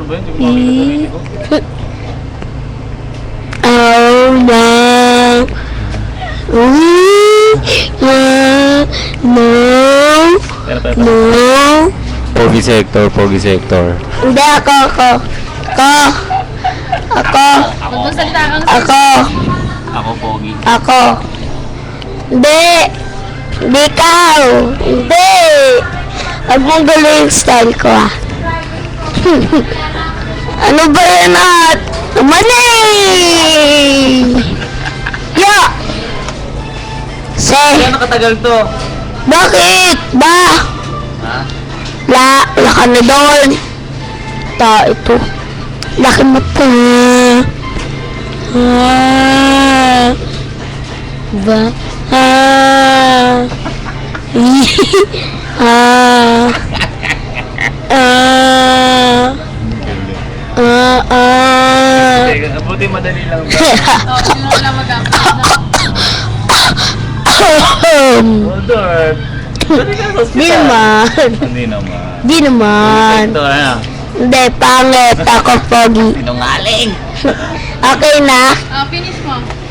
Ano ba yun? Hindi ko makita sarili ko. Oh no. No. No. Pogi sector, pogi sector. Hindi ako. Magsalita kang Ako, Pogi. Ako. Hindi. Hindi ikaw. Hindi. Huwag mong gulo yung style ko ah. Ano ba yan at? Manay! Yo! Gano'ng katagal to? Bakit? Ba? Ha? Wala ka na doon. Ito. Laki mo pa. Ba? Teka, buti madali lang ba? hindi mo lang mag-upload na. Hold on. Dali ka sa hospital. Di naman. Hindi naman. Di naman. Ito na. Hindi, pangit. Ako, pogi. Sinungaling. Okay na? Finish mo.